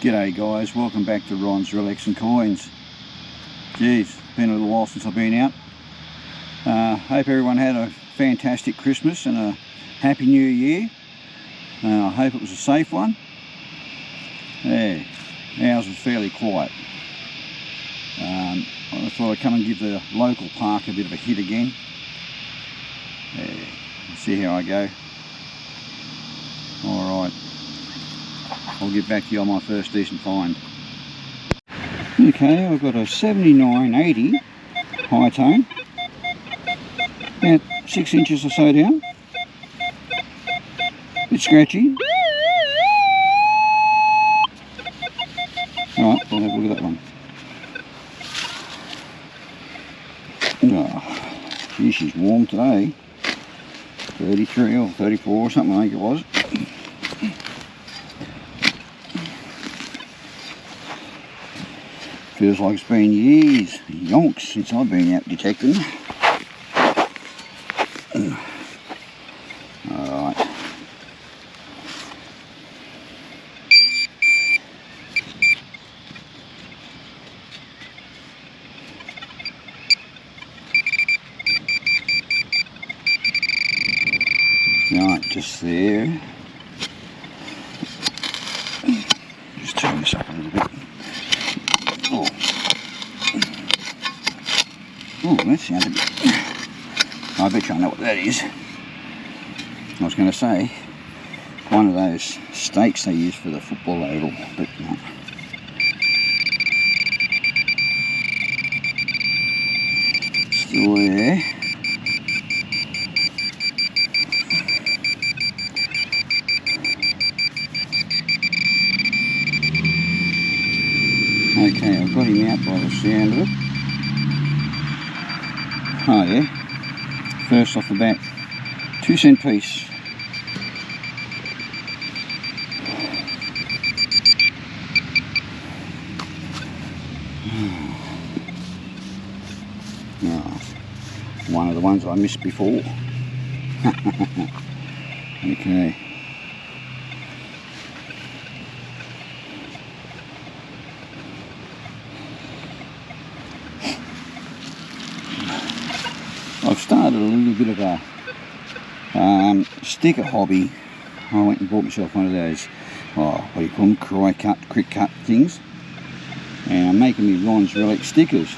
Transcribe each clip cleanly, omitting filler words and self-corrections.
G'day guys, welcome back to Ron's Relics and Coins. Geez, been a little while since I've been out. Hope everyone had a fantastic Christmas and a happy new year. I hope it was a safe one. Yeah, ours was fairly quiet. I thought I'd come and give the local park a bit of a hit again. Yeah, see how I go. Alright, I'll get back to you on my first decent find. Okay, I've got a 7980 high tone, about 6 inches or so down, bit scratchy. Alright, we'll have a look at that one. Oh, gee, she's warm today. 33 or 34 or something, I think it was. Feels like it's been years, yonks, since I've been out detecting. Alright. Right, just there. Just turn this up a little bit. Oh, that sounds a bit... I bet you I know what that is. I was going to say, one of those stakes they use for the football oval, but no. Still there. Okay, I've got him out by the sound of it. Oh yeah, first off the bat, 2-cent piece. Oh, one of the ones I missed before. Okay. I've started a little bit of a sticker hobby. I went and bought myself one of those, what do you call them, quick cut things. And I'm making me Ron's Relic stickers.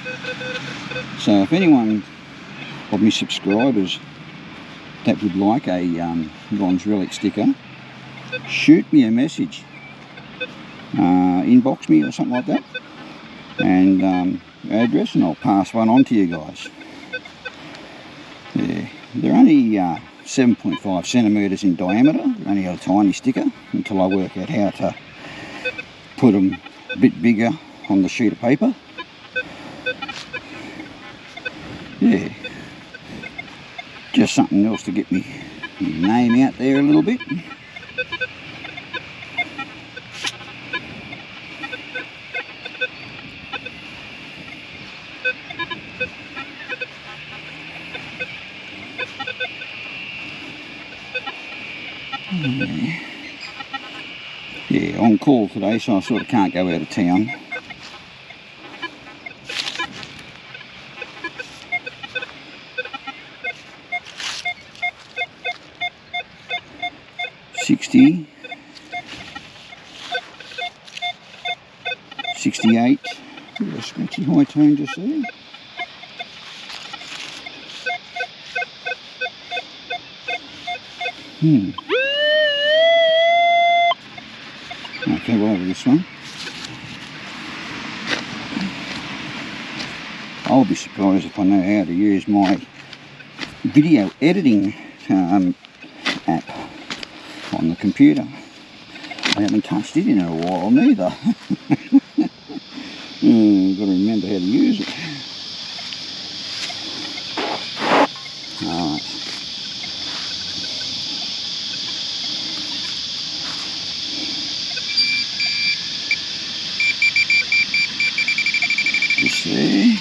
So if anyone of my subscribers that would like a Ron's Relic sticker, shoot me a message. Inbox me or something like that. And address, and I'll pass one on to you guys. Yeah, they're only 7.5 centimetres in diameter. They're only a tiny sticker until I work out how to put them a bit bigger on the sheet of paper. Yeah, just something else to get me name out there a little bit. Yeah, on call today, so I sort of can't go out of town. $60, $68. Bit of a scratchy high tone just there. Okay, we'll have this one. I'll be surprised if I know how to use my video editing app on the computer. I haven't touched it in a while neither. I've got to remember how to use it. Alright. Just there.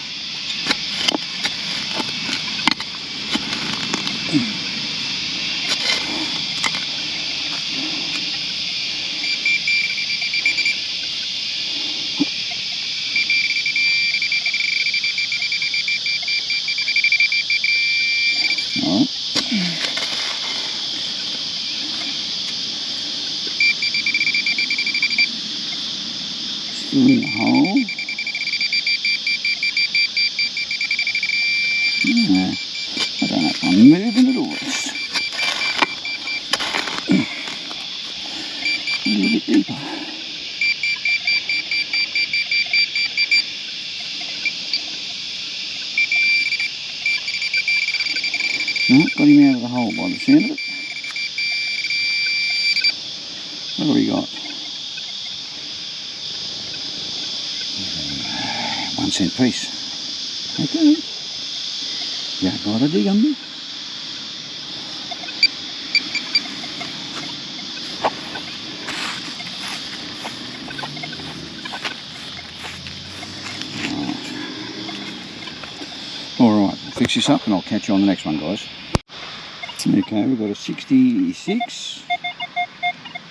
Still in the hole. Yeah, I don't know if I'm moving it or it's a little bit deeper. No, got him out of the hole by the sound of it. What have we got? 1 cent piece. Okay. Yeah, gotta dig 'em. Alright, I'll fix this up and I'll catch you on the next one, guys. Okay, we've got a 66,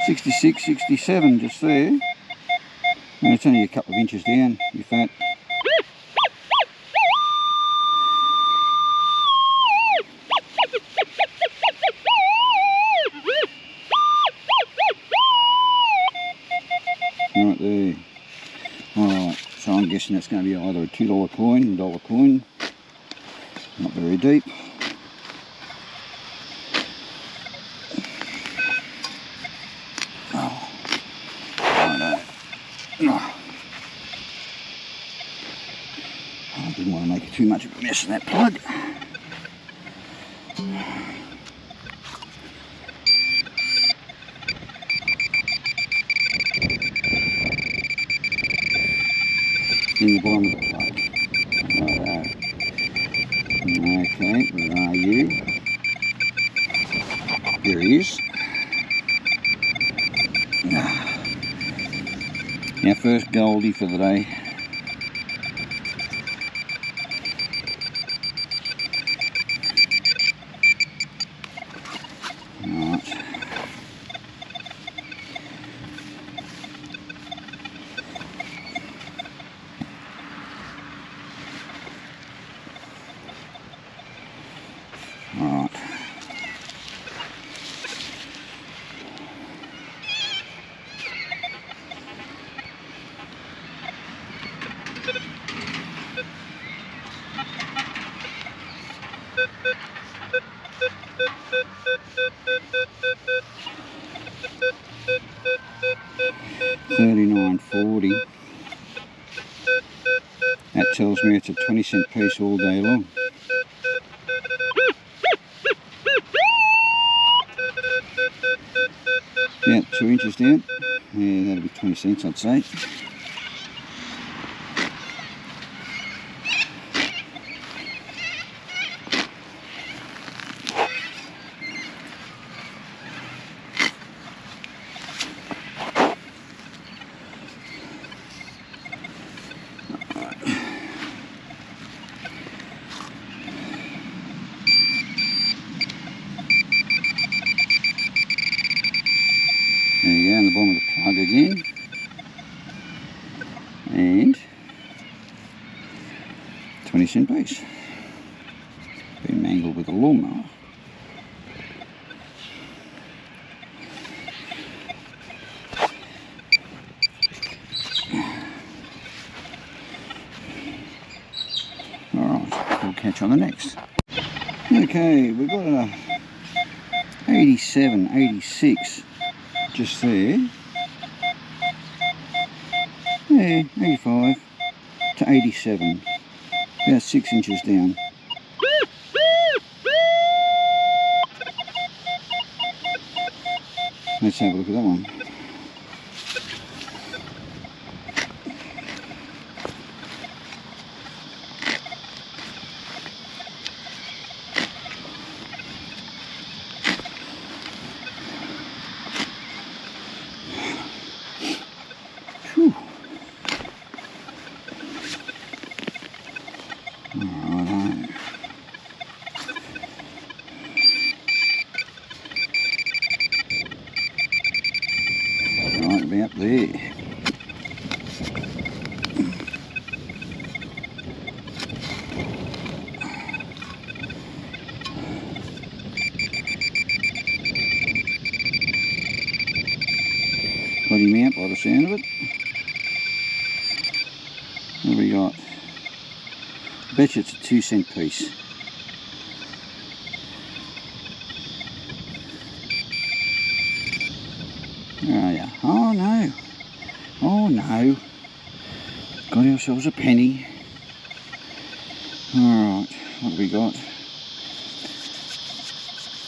66, 67 just there. And it's only a couple of inches down, if that. Right there. Alright, so I'm guessing that's going to be either a $2 coin, $1 coin. Not very deep. Oh, I didn't want to make too much of a mess of that plug. In the bottom of the plug. Righto. Okay, where are you? There he is. Our first goldie for the day. Right. Alright. $39.40. That tells me it's a 20-cent piece all day long. About 2 inches down. Yeah, that'll be 20 cents, I'd say. There you go, in the bottom of the plug again. And 20-cent piece. Been mangled with a lawnmower. Alright, we'll catch on the next. Okay, we've got a 87, 86. Just there. Yeah, 85 to 87. About 6 inches down. Let's have a look at that one. Right about there. Got him out by the sound of it. Bet you it's a 2-cent piece. Oh yeah. Oh no. Oh no. Got ourselves a penny. Alright, what have we got?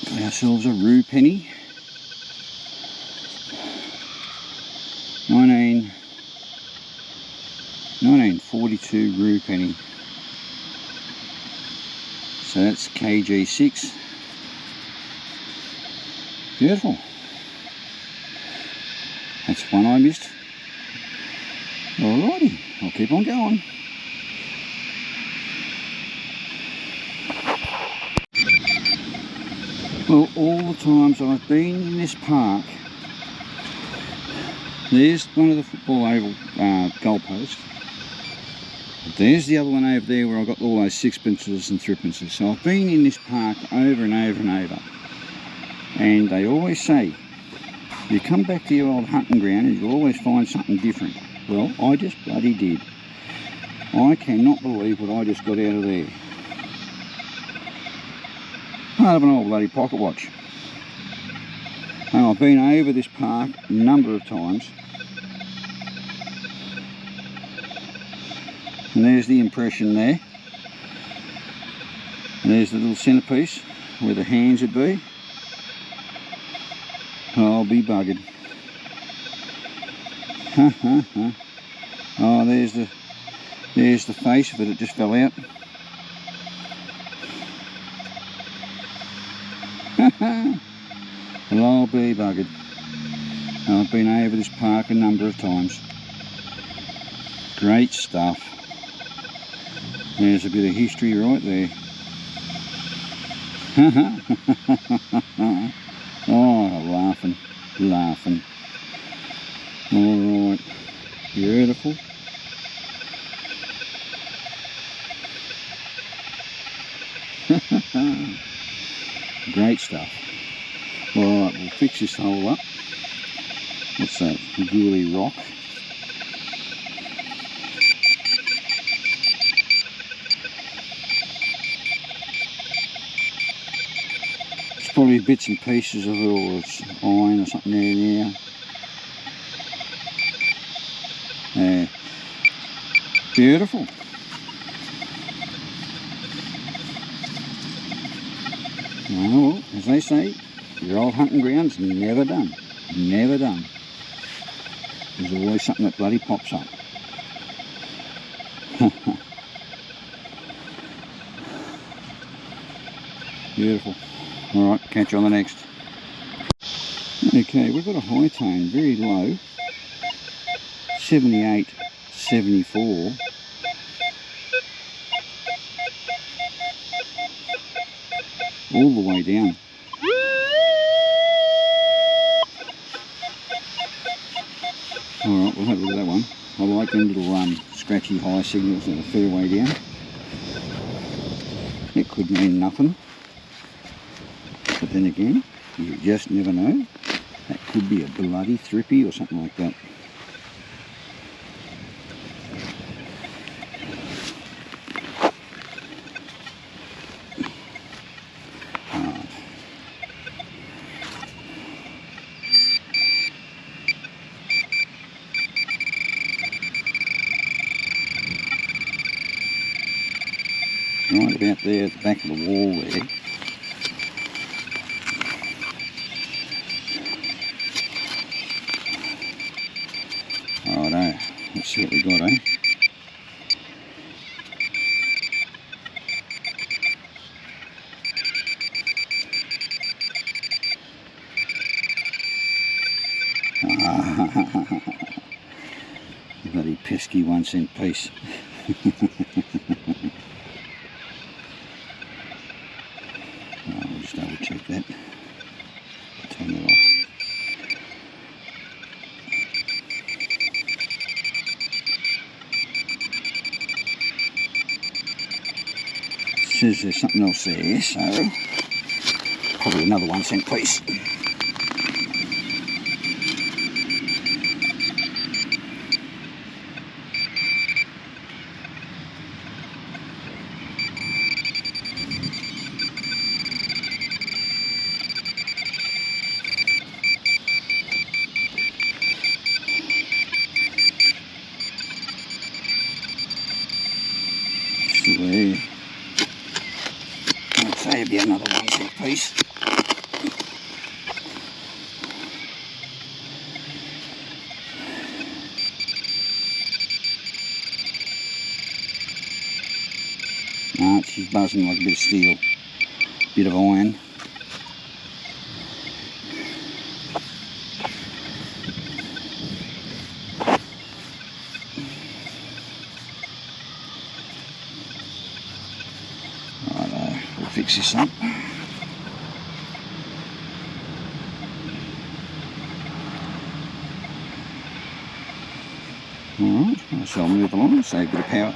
Got ourselves a rue penny. 1942 rue penny. So that's KG6. Beautiful. That's one I missed. Alrighty, I'll keep on going. Well, all the times I've been in this park, there's one of the football oval goalposts. There's the other one over there where I got all those sixpences and threepences. So I've been in this park over and over and over. And they always say, you come back to your old hunting ground and you'll always find something different. Well, I just bloody did. I cannot believe what I just got out of there. Part of an old bloody pocket watch. And I've been over this park a number of times. And there's the impression there. And there's the little centrepiece where the hands would be. I'll be buggered. Oh, there's the face of it. It just fell out. Well, I'll be buggered. I've been over this park a number of times. Great stuff. There's a bit of history right there. Oh, laughing. Alright. Beautiful. Great stuff. Alright, we'll fix this hole up. What's that? Gooley rock. It's probably bits and pieces of it, or it's iron or something there now. Yeah. Beautiful. Well, as they say, your old hunting ground's never done. Never done. There's always something that bloody pops up. Beautiful. Alright, catch you on the next. Okay, we've got a high tone, very low. 78, 74. All the way down. Alright, we'll have a look at that one. I like them little scratchy high signals that are a fair way down. It could mean nothing. But then again, you just never know. That could be a bloody thrippy or something like that. Right about there at the back of the wall there. Righto, let's see what we got, eh? Bloody pesky 1-cent piece. I'll just double check that. Turn it off. It says there's something else there, so probably another 1-cent piece. maybe another 1 cent piece. No, she's buzzing like a bit of steel, bit of iron. Righto, we'll fix this up. Alright, so I'll move along, save a bit of power.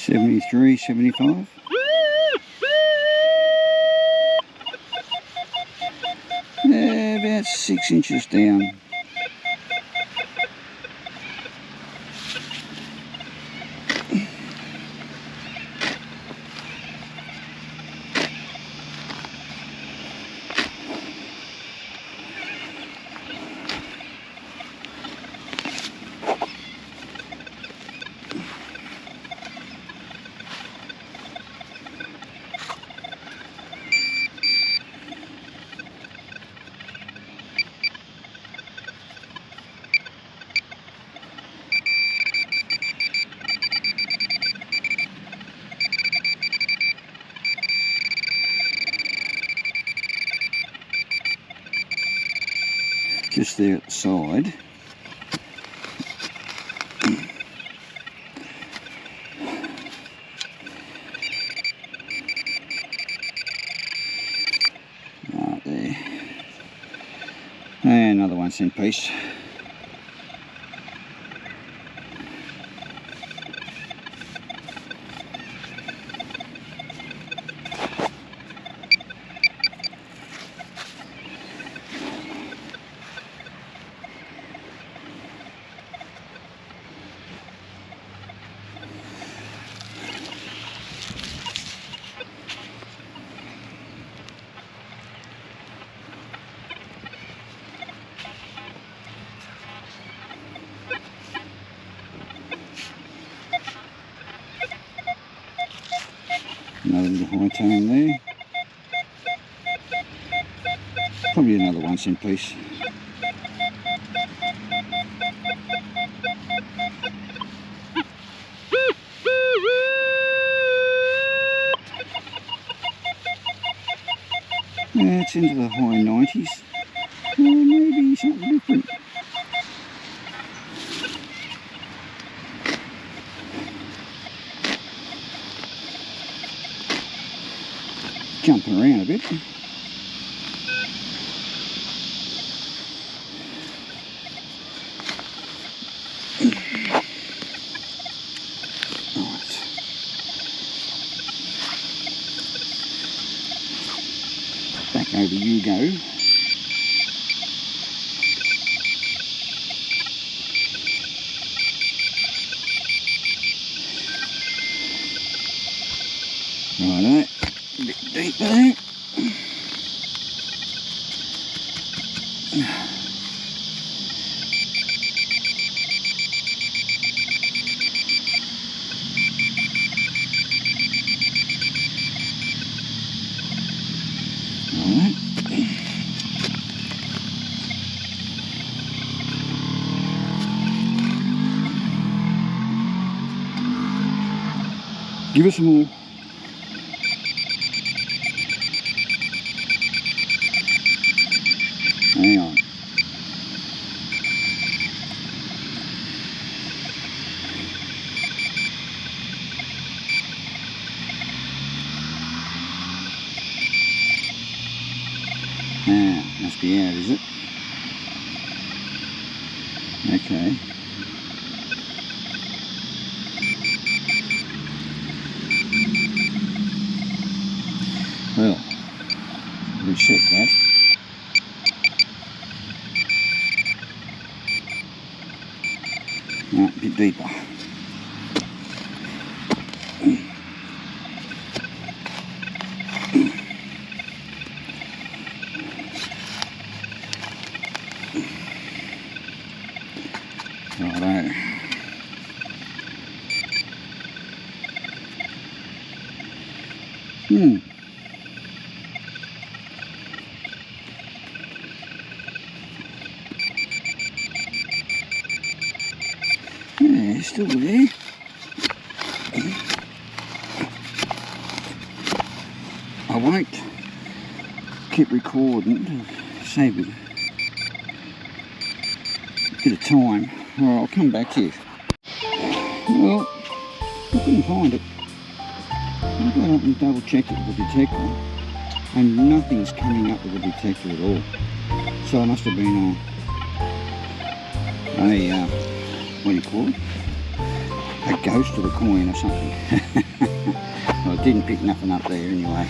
$73, $75. Yeah, about 6 inches down. Just there at the side. Right there. And another 1 cent piece. Another little high tone there. Probably another 1 cent piece. Yeah, it's into the high 90s. Or maybe something different. Jumping around a bit. Right. Back over you go. Righto, a bit deeper there. Alright. Give us some more. Hang on. Must be out, is it? Okay. Well, reset that. bit deeper. Righto. Yeah, still there. I won't keep recording to save a bit of time, or I'll come back to you. Well, I couldn't find it. I got up and double checked it with the detector, and nothing's coming up with the detector at all. So it must have been what do you call it? A ghost of a coin or something. Well, it didn't pick nothing up there anyway.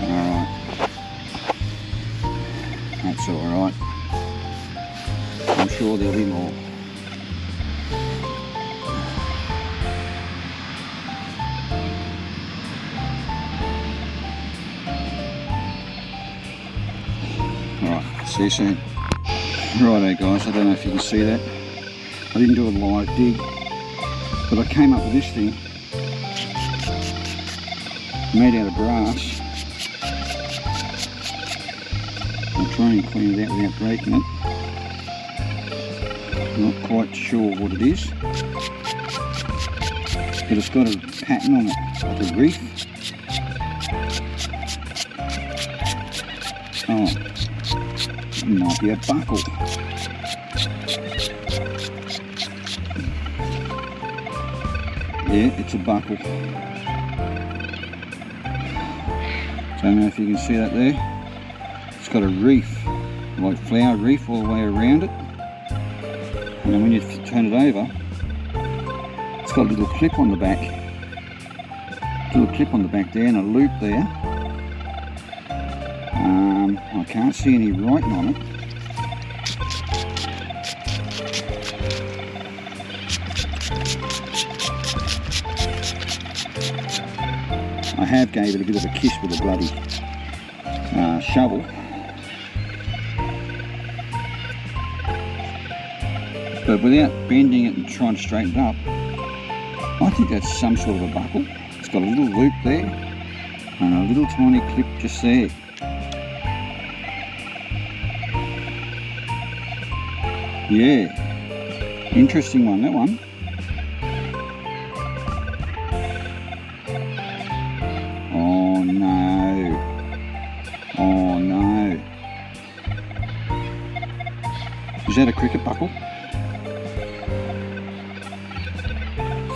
Alright. That's alright. I'm sure there'll be more. Alright, see you soon. Righto guys, I don't know if you can see that. I didn't do a live dig, but I came up with this thing made out of brass. I'll try and clean it out without breaking it. I'm not quite sure what it is, but it's got a pattern on it, like a reef. Oh, it might be a buckle. Yeah, it's a buckle. Don't know if you can see that there. It's got a reef, like flower reef all the way around it. And then when you turn it over, it's got a little clip on the back. A little clip on the back there and a loop there. I can't see any writing on it. I have gave it a bit of a kiss with a bloody shovel. But without bending it and trying to straighten it up, I think that's some sort of a buckle. It's got a little loop there and a little tiny clip just there. Yeah, interesting one, that one. Oh no. Oh no. Is that a cricket buckle?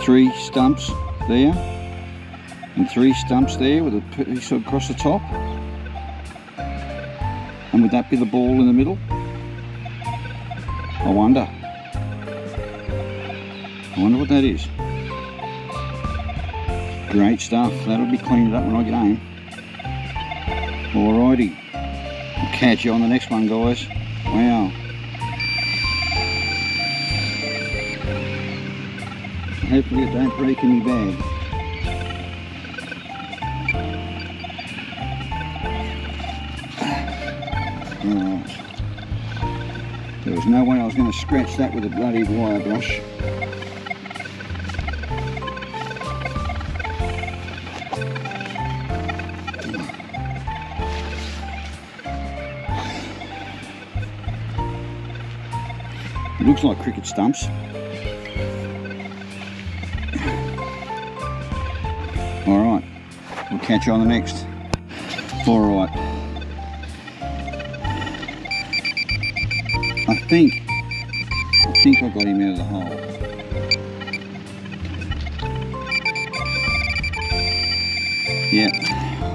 3 stumps there and 3 stumps there with a piece across the top. And would that be the ball in the middle? I wonder what that is. Great stuff. That'll be cleaned up when I get home. Alrighty. I'll catch you on the next one, guys. Wow. Hopefully it don't break in my bag. Alright. There was no way I was going to scratch that with a bloody wire brush. It looks like cricket stumps. Alright, we'll catch you on the next. Alright. I think I got him out of the hole. Yep,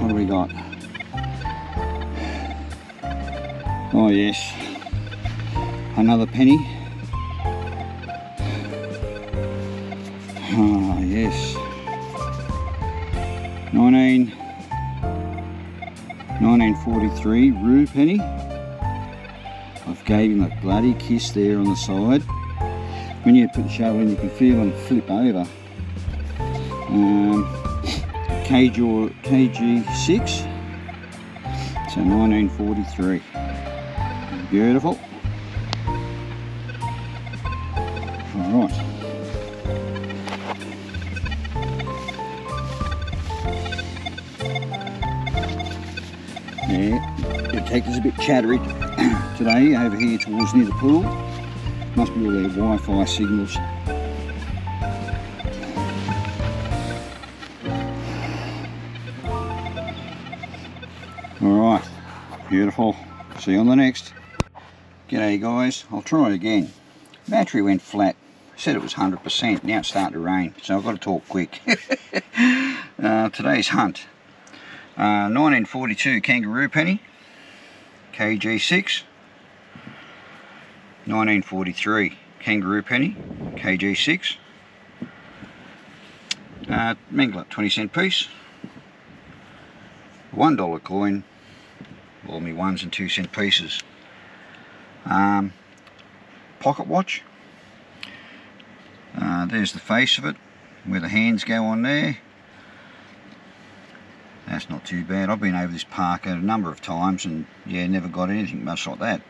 what do we got? Oh yes, another penny. Ah yes, 1943 rue penny. I've gave him a bloody kiss there on the side. when you put the shovel in, you can feel them flip over. KG6, so 1943. Beautiful. Alright. Yeah, the detector's a bit chattery today over here towards near the pool. Must be all their Wi-Fi signals. Alright, beautiful. See you on the next. G'day guys, I'll try it again. Battery went flat. Said it was 100%, now it's starting to rain, so I've got to talk quick. Today's hunt. 1942 kangaroo penny, KG6. 1943 kangaroo penny, KG6. Mangler 20-cent piece. $1 coin, all me 1s and 2-cent pieces. Pocket watch. There's the face of it, where the hands go on there. That's not too bad. I've been over this park a number of times and yeah, never got anything much like that.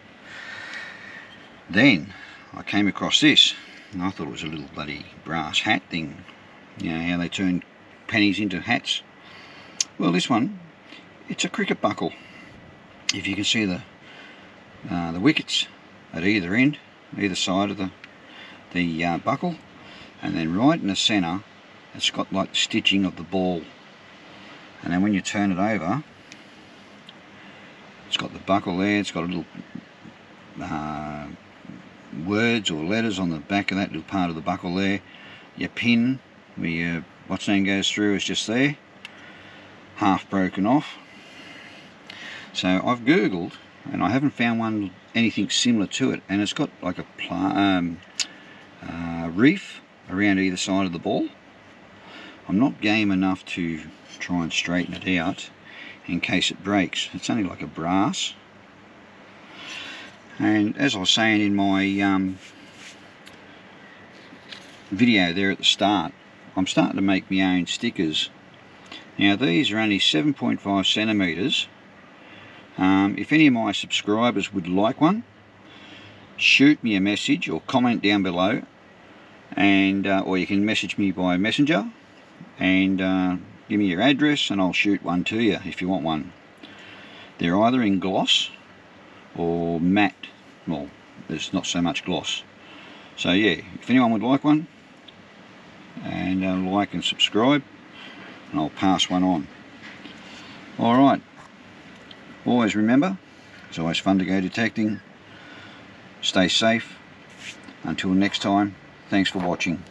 Then I came across this and I thought it was a little bloody brass hat thing. You know how they turn pennies into hats? Well, this one, it's a cricket buckle. If you can see the wickets at either end, either side of the buckle, and then right in the centre it's got like the stitching of the ball, and then when you turn it over it's got the buckle there, it's got a little words or letters on the back of that little part of the buckle there. Your pin where your what's name goes through is just there, half broken off. So I've googled and I haven't found anything similar to it, and it's got like a reef around either side of the ball. I'm not game enough to try and straighten it out in case it breaks. It's only like a brass. And as I was saying in my video there at the start, I'm starting to make my own stickers. Now these are only 7.5 centimetres. If any of my subscribers would like one, shoot me a message or comment down below, and or you can message me by messenger and give me your address and I'll shoot one to you if you want one. They're either in gloss or matte. Well, there's not so much gloss. So yeah, if anyone would like one, and like and subscribe, and I'll pass one on. Alright, always remember, it's always fun to go detecting. Stay safe. Until next time, thanks for watching.